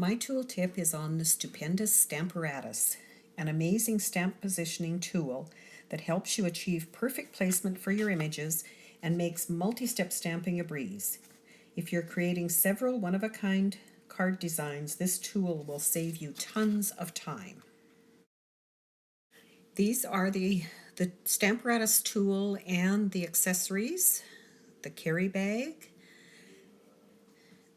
My tool tip is on the Stupendous Stamparatus, an amazing stamp positioning tool that helps you achieve perfect placement for your images and makes multi-step stamping a breeze. If you're creating several one-of-a-kind card designs, this tool will save you tons of time. These are the Stamparatus tool and the accessories, the carry bag,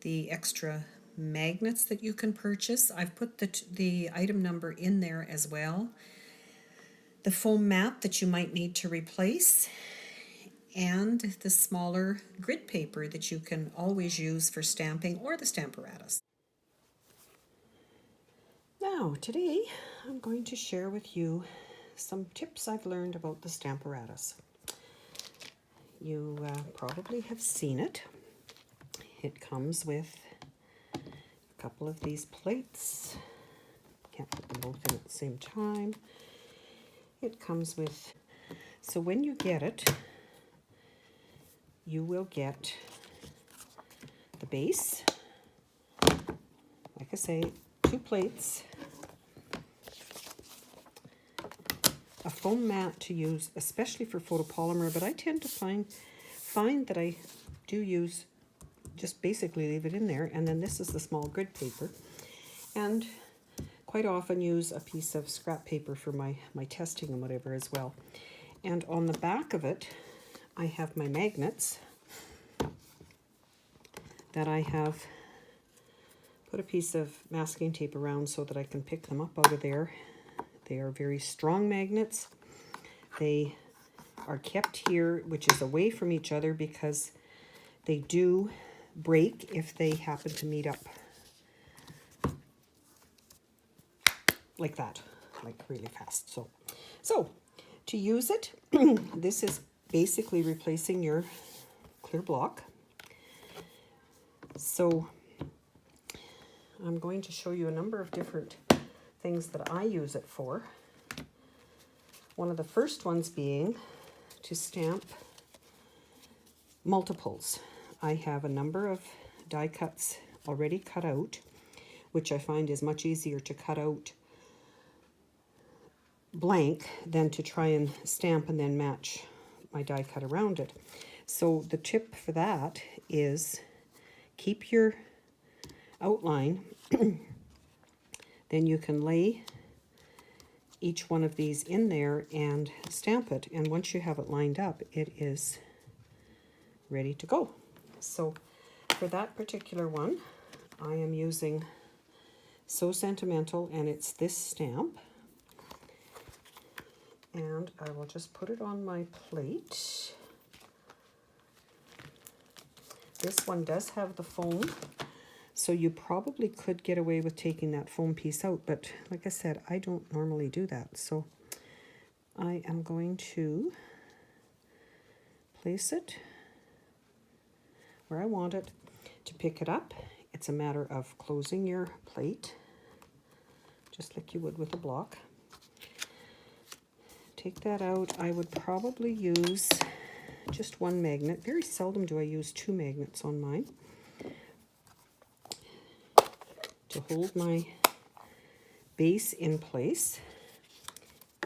the extra magnets that you can purchase. I've put the item number in there as well. The foam mat that you might need to replace, and the smaller grid paper that you can always use for stamping or the Stamparatus. Now, today I'm going to share with you some tips I've learned about the Stamparatus. You probably have seen it. It comes with a couple of these plates. Can't put them both in at the same time. It comes with, so when you get it, you will get the base, like I say, 2 plates, a foam mat to use, especially for photopolymer, but I tend to find that I do use, just basically leave it in there, and then this is the small grid paper, and quite often use a piece of scrap paper for my testing and whatever as well. And on the back of it, I have my magnets that I have put a piece of masking tape around so that I can pick them up out of there. They are very strong magnets. They are kept here, which is away from each other, because they do break if they happen to meet up like that, like really fast. So to use it, this is basically replacing your clear block. So I'm going to show you a number of different things that I use it for. One of the first ones being to stamp multiples. I have a number of die cuts already cut out, which I find is much easier to cut out blank than to try and stamp and then match my die cut around it. So the tip for that is keep your outline, then you can lay each one of these in there and stamp it, and once you have it lined up, it is ready to go. So for that particular one, I am using So Sentimental, and it's this stamp. And I will just put it on my plate. This one does have the foam, so you probably could get away with taking that foam piece out, but like I said, I don't normally do that. So I am going to place it where I want it. To pick it up, it's a matter of closing your plate, just like you would with a block. Take that out. I would probably use just one magnet. Very seldom do I use 2 magnets on mine to hold my base in place.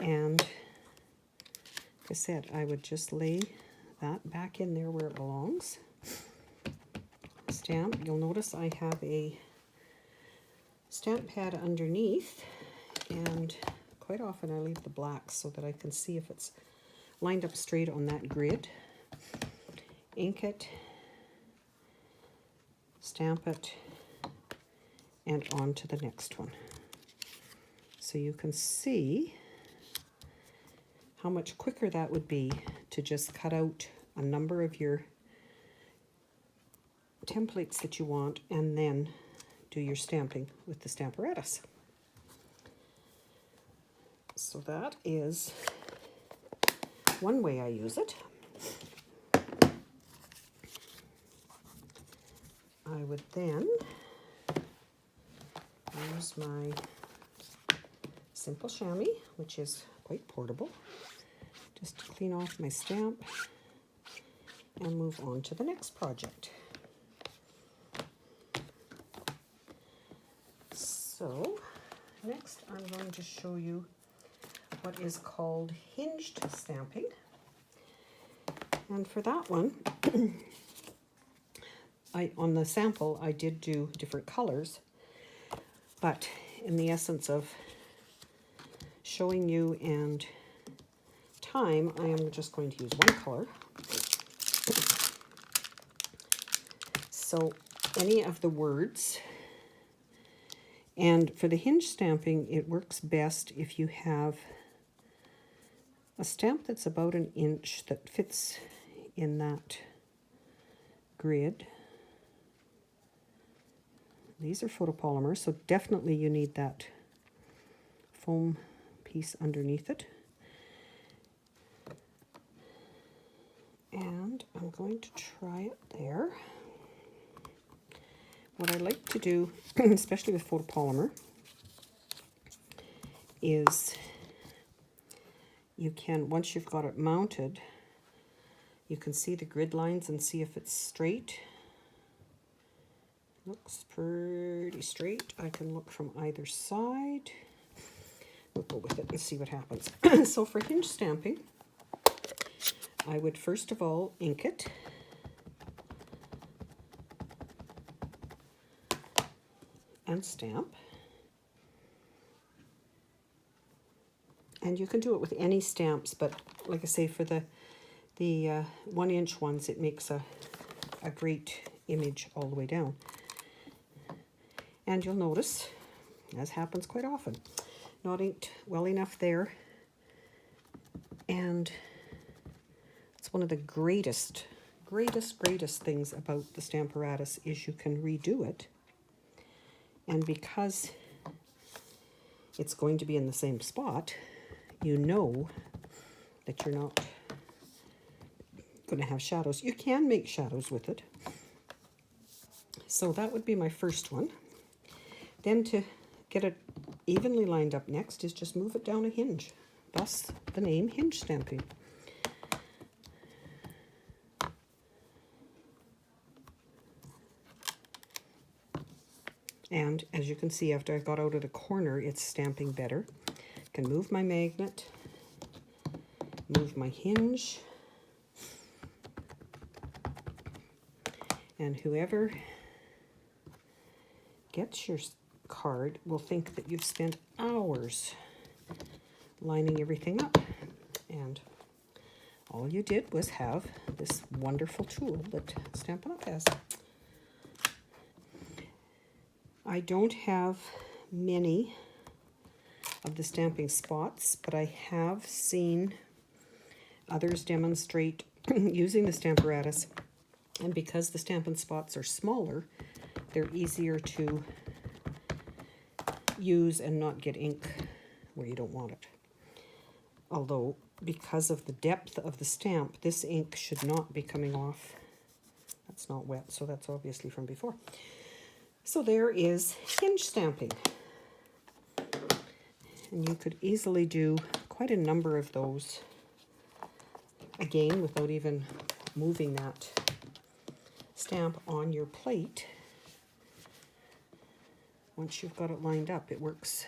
And like I said, I would just lay that back in there where it belongs. Stamp. You'll notice I have a stamp pad underneath, and quite often I leave the black so that I can see if it's lined up straight on that grid. Ink it, stamp it, and on to the next one. So you can see how much quicker that would be to just cut out a number of your templates that you want and then do your stamping with the Stamparatus. So that is one way I use it. I would then use my simple chamois, which is quite portable, just to clean off my stamp and move on to the next project. So next I'm going to show you what is called hinged stamping. And for that one, on the sample I did do different colors, but in the essence of showing you and time, I am just going to use one color. So any of the words, and for the hinge stamping, it works best if you have a stamp that's about 1 inch that fits in that grid. These are photopolymer, so definitely you need that foam piece underneath it. And I'm going to try it there. What I like to do, especially with photopolymer, is you can, once you've got it mounted, you can see the grid lines and see if it's straight. Looks pretty straight. I can look from either side. We'll go with it and see what happens. So for hinge stamping, I would first of all ink it. And stamp. And you can do it with any stamps, but like I say, for the 1 inch ones, it makes a great image all the way down. And you'll notice, as happens quite often, not inked well enough there. And it's one of the greatest things about the Stamparatus is you can redo it. And because it's going to be in the same spot, you know that you're not going to have shadows. You can make shadows with it. So that would be my first one. Then to get it evenly lined up next is just move it down a hinge. Thus the name hinge stamping. And as you can see, after I got out of the corner, it's stamping better. I can move my magnet, move my hinge, and whoever gets your card will think that you've spent hours lining everything up. And all you did was have this wonderful tool that Stampin' Up! Has. I don't have many of the stamping spots, but I have seen others demonstrate using the Stamparatus. And because the stamping spots are smaller, they're easier to use and not get ink where you don't want it. Although, because of the depth of the stamp, this ink should not be coming off. That's not wet, so that's obviously from before. So there is hinge stamping. And you could easily do quite a number of those, again, without even moving that stamp on your plate. Once you've got it lined up, it works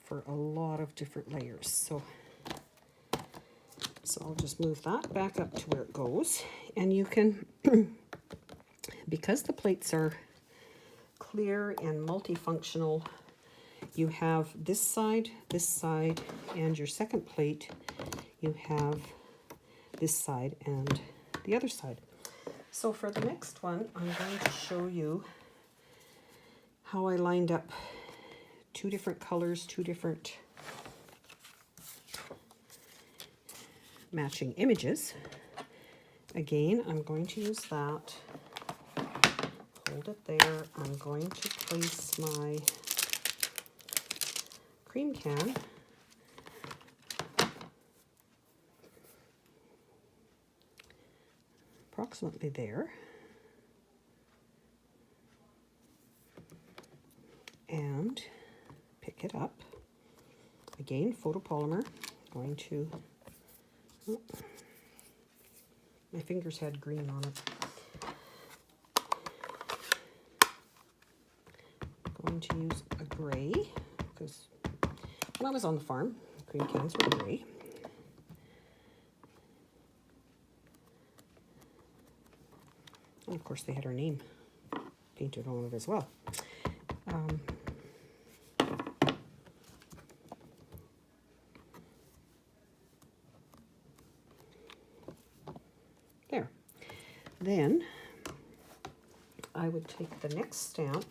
for a lot of different layers. So I'll just move that back up to where it goes. And you can, because the plates are clear and multifunctional, you have this side, and your second plate, you have this side and the other side. So for the next one, I'm going to show you how I lined up 2 different colors, 2 different matching images. Again, I'm going to use that. Hold it there. I'm going to place my cream can approximately there. And pick it up. Again, photopolymer. Going to, oh, my fingers had green on it. Going going to use a gray, because when I was on the farm, cream cans were gray. And of course they had our name painted on it as well. There. Then I would take the next stamp,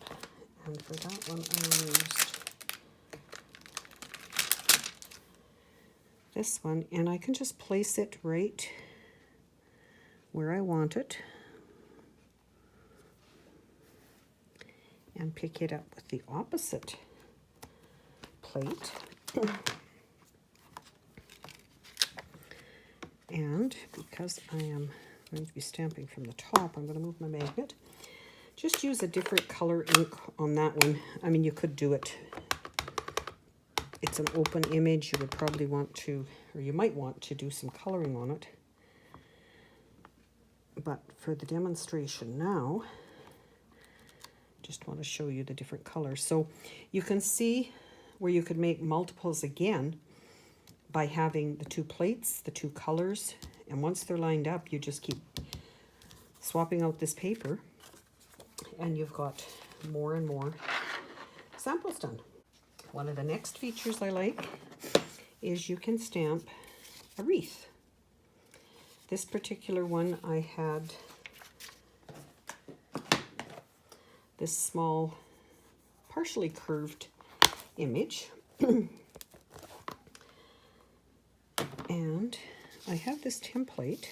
and for that one I used this one, and I can just place it right where I want it and pick it up with the opposite plate. And because I am going to be stamping from the top, I'm going to move my magnet. Just use a different color ink on that one. I mean, you could do it. It's an open image. You would probably want to, or you might want to do some coloring on it. But for the demonstration now, just want to show you the different colors. So you can see where you could make multiples again by having the two plates, the two colors, and once they're lined up, you just keep swapping out this paper, and you've got more and more samples done. One of the next features I like is you can stamp a wreath. This particular one, I had this small, partially curved image. And I have this template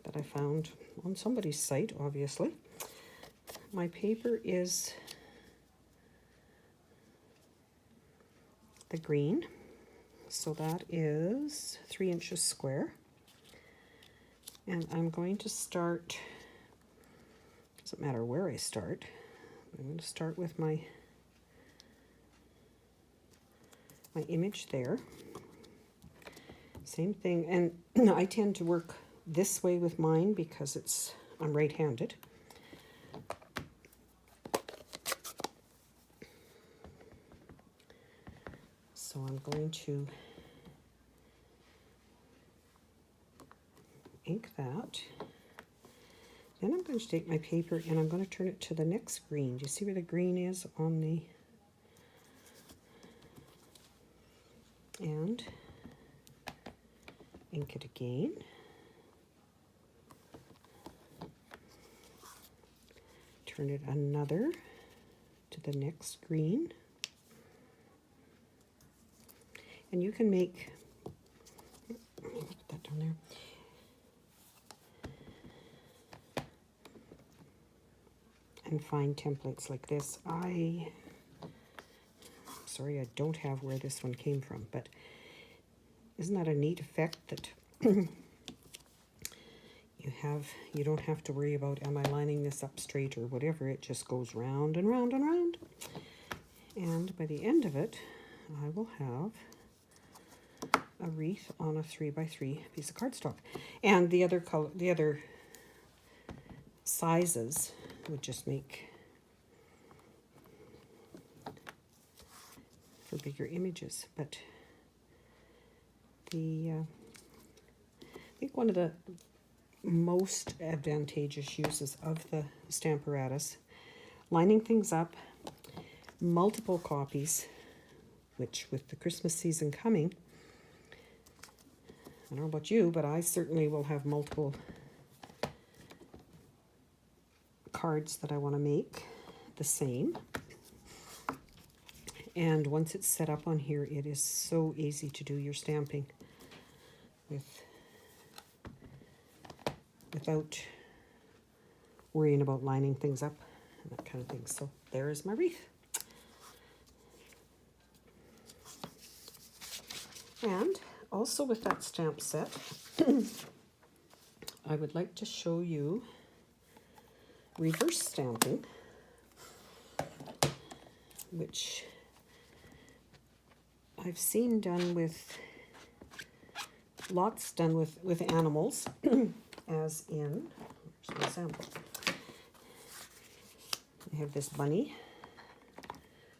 that I found on somebody's site, obviously. My paper is the green, so that is 3 inches square. And I'm going to start, doesn't matter where I start, I'm going to start with my image there. Same thing, and I tend to work this way with mine because I'm right-handed. So I'm going to ink that. Then I'm going to take my paper and I'm going to turn it to the next green. Do you see where the green is on the... And ink it again. Turn it another to the next green. And you can make, let me put that down there. And find templates like this. Sorry, I don't have where this one came from, but isn't that a neat effect that you don't have to worry about, am I lining this up straight or whatever, it just goes round and round and round. And by the end of it, I will have a wreath on a 3x3 piece of cardstock. And the other color, the other sizes would just make for bigger images. But I think one of the most advantageous uses of the Stamparatus, lining things up, multiple copies, which with the Christmas season coming, I don't know about you, but I certainly will have multiple cards that I want to make the same. And once it's set up on here, it is so easy to do your stamping without worrying about lining things up and that kind of thing. So there is my wreath. And also with that stamp set, I would like to show you reverse stamping, which I've seen done with, lots done with animals, as in, here's my sample. I have this bunny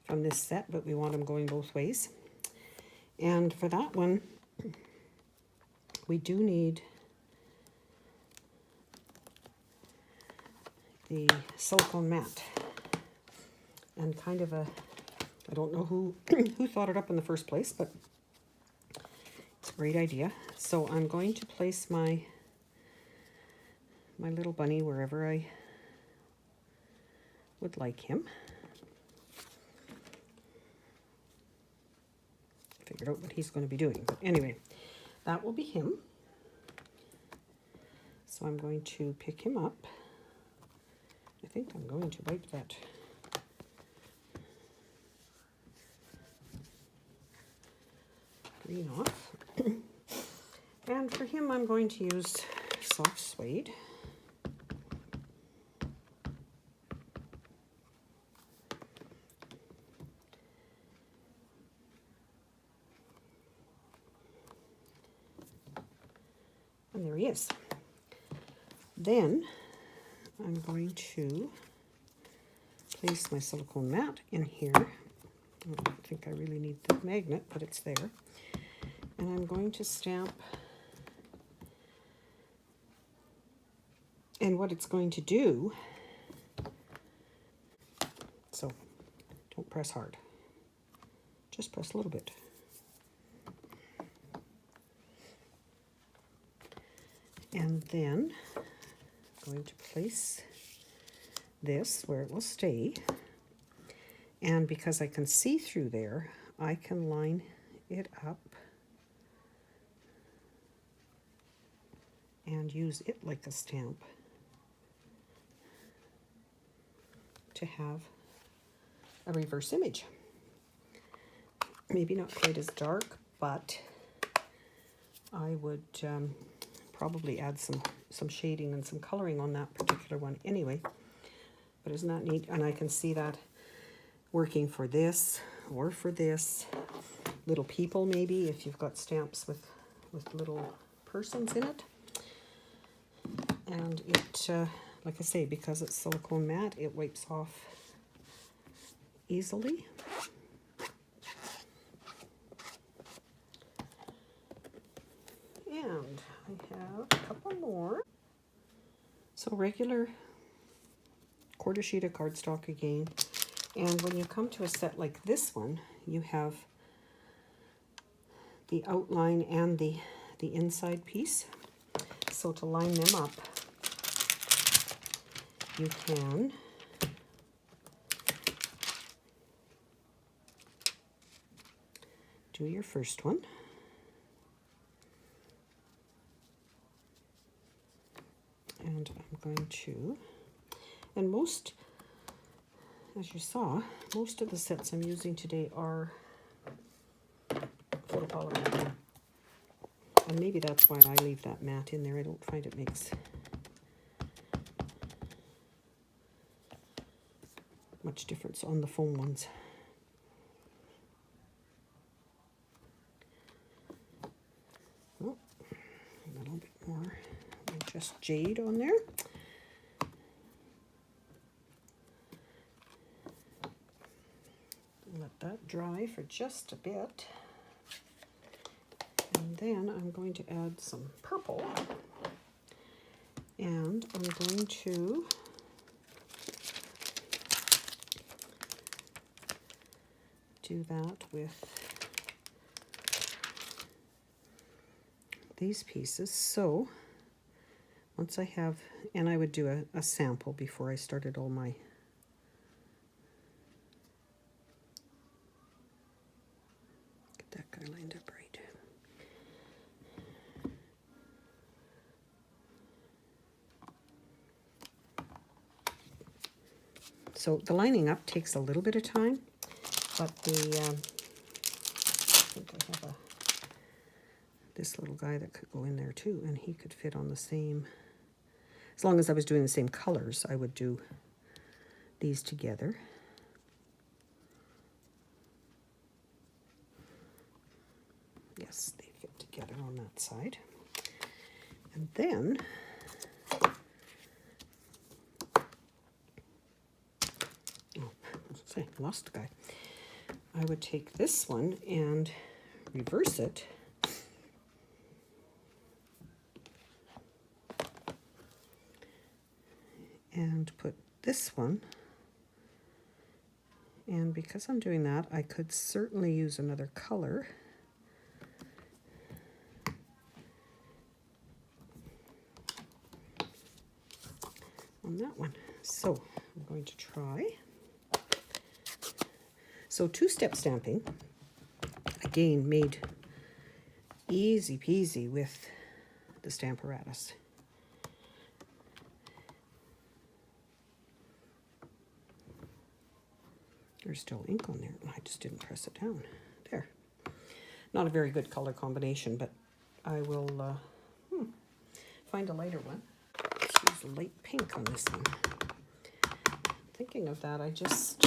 from this set, but we want them going both ways. And for that one, we do need the silicone mat. And kind of a, I don't know who thought it up in the first place, but it's a great idea. So I'm going to place my little bunny wherever I would like him. Figured out what he's going to be doing. But anyway, that will be him. So I'm going to pick him up. I think I'm going to wipe that green off. And for him, I'm going to use soft suede. And there he is. Then I'm going to place my silicone mat in here. I don't think I really need the magnet, but it's there. And I'm going to stamp. And what it's going to do, so don't press hard, just press a little bit. And then I'm going to place this where it will stay. And because I can see through there, I can line it up and use it like a stamp to have a reverse image. Maybe not quite as dark, but I would probably add some shading and some coloring on that particular one anyway. But isn't that neat? And I can see that working for this or for this. Little people maybe, if you've got stamps with little persons in it. And it, like I say, because it's silicone matte, it wipes off easily. And I have a couple more. So regular quarter sheet of cardstock again. And when you come to a set like this one, you have the outline and the inside piece. So to line them up, you can do your first one. And I'm going to, and most, as you saw, most of the sets I'm using today are photopolymer. And maybe that's why I leave that matte in there. I don't find it makes much difference on the foam ones. Oh, a little bit more just jade on there. Let that dry for just a bit. And then I'm going to add some purple. And I'm going to do that with these pieces. So once I have, and I would do a sample before I started all my get that guy lined up right. So the lining up takes a little bit of time, but I think I have this little guy that could go in there too, and he could fit on the same. As long as I was doing the same colors, I would do these together. Yes, they fit together on that side. And then Sorry, lost the guy. I would take this one and reverse it. And put this one. And because I'm doing that, I could certainly use another color. On that one. So I'm going to try. So two-step stamping, again, made easy peasy with the Stamparatus. There's still ink on there, and I just didn't press it down. There. Not a very good color combination, but I will find a lighter one. Let's use light pink on this one. Thinking of that, I just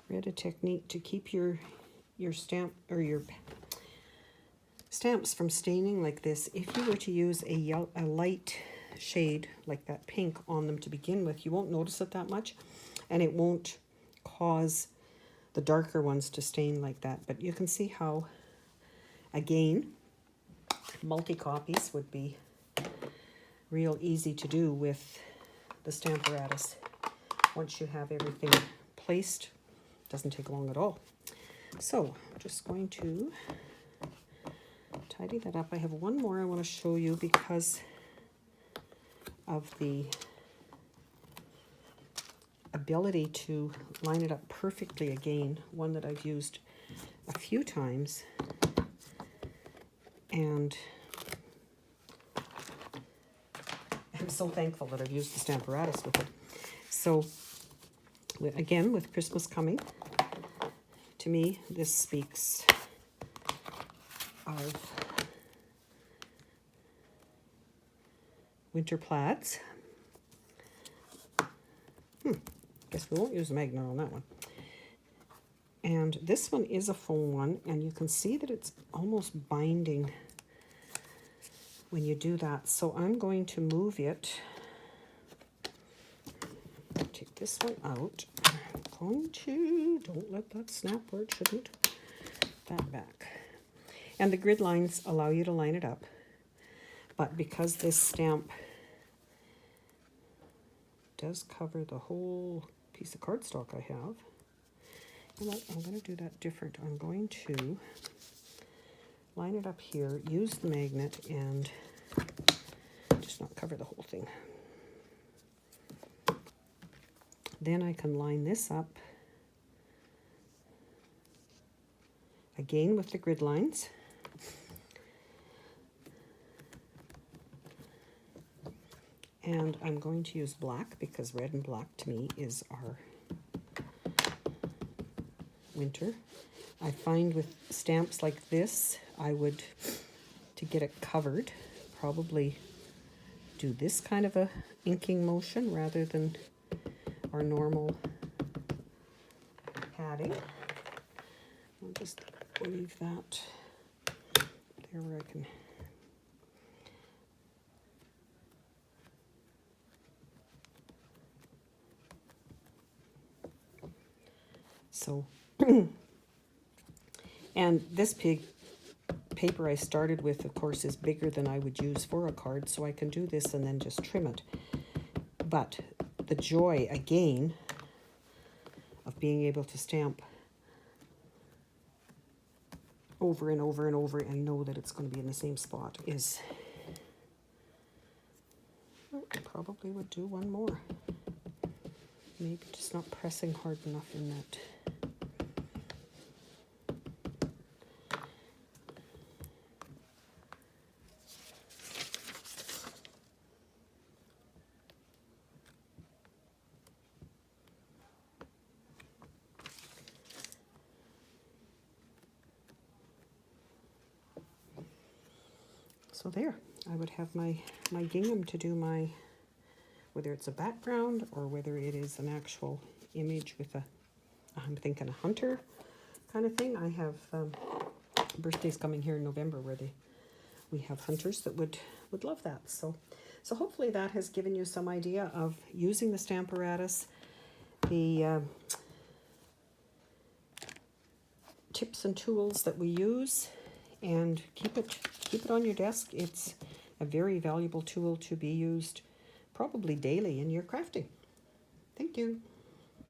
read a technique to keep your stamp or your stamps from staining like this. If you were to use a light shade like that pink on them to begin with, you won't notice it that much, and it won't cause the darker ones to stain like that. But you can see how, again, multi-copies would be real easy to do with the Stamparatus. Once you have everything placed, it doesn't take long at all. So I'm just going to tidy that up. I have one more I want to show you because of the ability to line it up perfectly again. One that I've used a few times, and I'm so thankful that I've used the Stamparatus with it. So again, with Christmas coming, to me this speaks of winter plaids. Guess we won't use the magnet on that one. And this one is a foam one, and you can see that it's almost binding when you do that. So I'm going to move it. Take this one out. I'm going to, don't let that snap where it shouldn't. That back. And the grid lines allow you to line it up. But because this stamp does cover the whole piece of cardstock I have, you know what, I'm going to do that different. I'm going to line it up here, use the magnet, and just not cover the whole thing. Then I can line this up again with the grid lines. And I'm going to use black because red and black to me is our winter. I find with stamps like this, I would, to get it covered, probably do this kind of a inking motion rather than our normal padding. I'll just leave that there where I can. So, and this paper I started with, of course, is bigger than I would use for a card, so I can do this and then just trim it. But the joy, again, of being able to stamp over and over and over and know that it's going to be in the same spot is, I probably would do one more. Maybe just not pressing hard enough in that. So there, I would have my gingham to do my, whether it's a background or whether it is an actual image with a, I'm thinking a hunter kind of thing. I have birthdays coming here in November where we have hunters that would love that. So So hopefully that has given you some idea of using the Stamparatus, the tips and tools that we use, and keep it on your desk. It's a very valuable tool to be used probably daily in your crafting. Thank you.